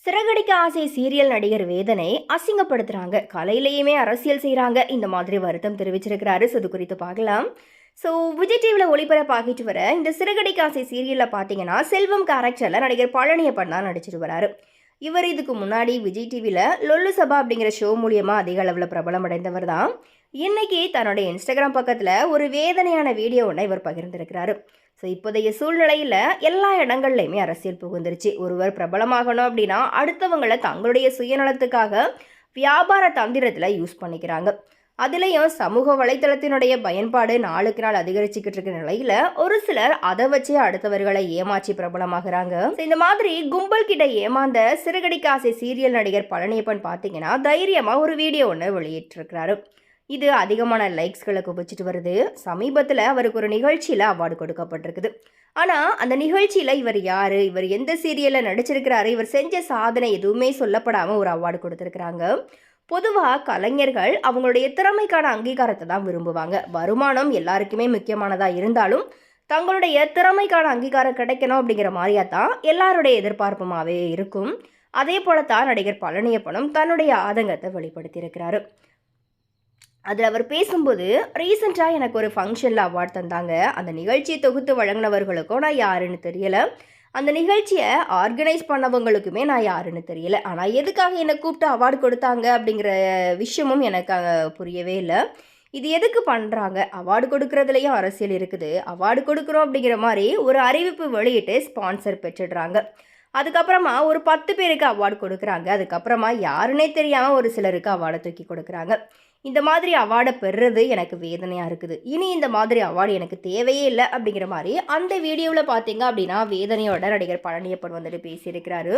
சிறகடிக்க ஆசை சீரியல் நடிகர் வேதனை அசிங்கப்படுத்துறாங்க, கலையிலையுமே அரசியல் செய்கிறாங்க, இந்த மாதிரி வருத்தம் தெரிவிச்சிருக்கிறாரு. ஸோ இது குறித்து பார்க்கலாம். ஸோ விஜய் டிவியில் ஒளிபரப்பாகிட்டு வர இந்த சிறகடிக்க ஆசை சீரியலில் பார்த்தீங்கன்னா செல்வம் கேரக்டரில் நடிகர் பழனியப்பன் தான் நடிச்சிட்டு வராரு. இவர் இதுக்கு முன்னாடி விஜய் டிவியில் லொல்லு சபா அப்படிங்கிற ஷோ மூலியமாக அதிக அளவில் பிரபலம் அடைந்தவர் தான். இன்னைக்கு தன்னுடைய இன்ஸ்டாகிராம் பக்கத்தில் ஒரு வேதனையான வீடியோ ஒன்றை இவர் பகிர்ந்திருக்கிறாரு. ஸோ இப்போதைய சூழ்நிலையில் எல்லா இடங்கள்லையுமே அரசியல் புகுந்துருச்சு. ஒருவர் பிரபலமாகணும் அப்படின்னா அடுத்தவங்களை தங்களுடைய சுயநலத்துக்காக வியாபார தந்திரத்தில் யூஸ் பண்ணிக்கிறாங்க. அதுலேயும் சமூக வலைத்தளத்தினுடைய பயன்பாடு நாளுக்கு நாள் அதிகரிச்சுக்கிட்டு இருக்கிற நிலையில் ஒரு சிலர் அதை வச்சே அடுத்தவர்களை ஏமாற்றி பிரபலமாகறாங்க. இந்த மாதிரி கும்பல் கிட்ட ஏமாந்த சிறகடிக்க ஆசை சீரியல் நடிகர் பழனியப்பன் பார்த்தீங்கன்னா தைரியமாக ஒரு வீடியோ ஒன்று வெளியிட்டிருக்கிறாரு. இது அதிகமான லைக்ஸ்களை குவிச்சிட்டு வருது. சமீபத்தில் அவருக்கு ஒரு நிகழ்ச்சியில் அவார்டு கொடுக்கப்பட்டிருக்குது. ஆனால் அந்த நிகழ்ச்சியில் இவர் யார், இவர் எந்த சீரியலில் நடிச்சிருக்கிறாரு, இவர் செஞ்ச சாதனை எதுவுமே சொல்லப்படாமல் ஒரு அவார்டு கொடுத்துருக்குறாங்க. பொதுவாக கலைஞர்கள் அவங்களுடைய திறமைக்கான அங்கீகாரத்தை தான் விரும்புவாங்க. வருமானம் எல்லாருக்குமே முக்கியமானதாக இருந்தாலும் தங்களுடைய திறமைக்கான அங்கீகாரம் கிடைக்கணும் அப்படிங்கிற மாதிரியா தான் எல்லாருடைய எதிர்பார்ப்புமாகவே இருக்கும். அதே போல தான் நடிகர் பழனியப்பனும் தன்னுடைய ஆதங்கத்தை வெளிப்படுத்தியிருக்கிறாரு. அதில் அவர் பேசும்போது, ரீசெண்டாக எனக்கு ஒரு ஃபங்க்ஷனில் அவார்ட் தந்தாங்க. அந்த நிகழ்ச்சியை தொகுத்து வழங்கினவர்களுக்கும் நான் யாருன்னு தெரியலை, அந்த நிகழ்ச்சியை ஆர்கனைஸ் பண்ணவங்களுக்குமே நான் யாருன்னு தெரியலை. ஆனால் எதுக்காக என்னை கூப்பிட்டு அவார்டு கொடுத்தாங்க அப்படிங்கிற விஷயமும் எனக்கு புரியவே இல்லை. இது எதுக்கு பண்ணுறாங்க? அவார்டு கொடுக்குறதுலையும் அரசியல் இருக்குது. அவார்டு கொடுக்குறோம் அப்படிங்கிற மாதிரி ஒரு அறிவிப்பு வெளியிட்டு ஸ்பான்சர் பெற்றுடுறாங்க. அதுக்கப்புறமா ஒரு 10 பேருக்கு அவார்டு கொடுக்குறாங்க. அதுக்கப்புறமா யாருன்னே தெரியாமல் ஒரு சிலருக்கு அவார்டை தூக்கி கொடுக்குறாங்க. இந்த மாதிரி அவார்டை பெறுறது எனக்கு வேதனையாக இருக்குது. இனி இந்த மாதிரி அவார்டு எனக்கு தேவையே இல்லை அப்படிங்கிற மாதிரி அந்த வீடியோவில் பார்த்தீங்க அப்படின்னா வேதனையோட நடிகர் பழனியப்பன் வந்துட்டு பேசியிருக்கிறாரு.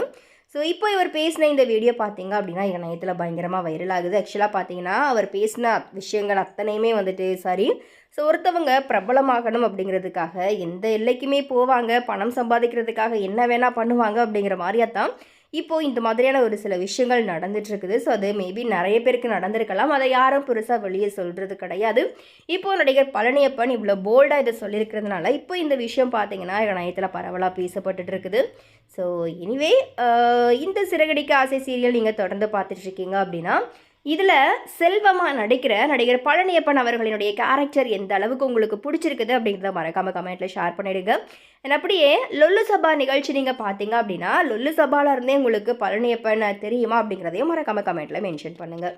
ஸோ இப்போ இவர் பேசின இந்த வீடியோ பார்த்தீங்க அப்படின்னா இணையத்தில் பயங்கரமாக வைரல் ஆகுது. ஆக்சுவலாக பார்த்தீங்கன்னா அவர் பேசின விஷயங்கள் அத்தனையுமே வந்துட்டு சரி. ஸோ ஒருத்தவங்க பிரபலமாகணும் அப்படிங்கிறதுக்காக எந்த எல்லைக்குமே போவாங்க, பணம் சம்பாதிக்கிறதுக்காக என்ன வேணால் பண்ணுவாங்க அப்படிங்கிற மாதிரியாத்தான் இப்போது இந்த மாதிரியான ஒரு சில விஷயங்கள் நடந்துட்டுருக்குது. ஸோ அது மேபி நிறைய பேருக்கு நடந்திருக்கலாம், அதை யாரும் பெருசாக வெளியே சொல்கிறது கிடையாது. இப்போது நடிகர் பழனியப்பன் இவ்வளோ போல்டாக இதை சொல்லியிருக்கிறதுனால இப்போ இந்த விஷயம் பார்த்தீங்கன்னா இணையத்தில் பரவலாக பேசப்பட்டுட்டு இருக்குது. ஸோ எனிவே இந்த சிறகடிக்க ஆசை சீரியல் நீங்கள் தொடர்ந்து பார்த்துட்ருக்கீங்க அப்படின்னா இதில் செல்வமாக நடிக்கிற நடிகர் பழனியப்பன் அவர்களினுடைய கேரக்டர் எந்த அளவுக்கு உங்களுக்கு பிடிச்சிருக்குது அப்படிங்கிறத மறக்காமல் கமெண்ட்டில் ஷேர் பண்ணிடுங்க. அப்படியே லொல்லு சபா நிகழ்ச்சி நீங்கள் பார்த்தீங்க அப்படின்னா லொல்லு சபாவில் இருந்தே உங்களுக்கு பழனியப்பன் தெரியுமா அப்படிங்கிறதையும் மறக்காமல் கமெண்ட்டில் மென்ஷன் பண்ணுங்கள்.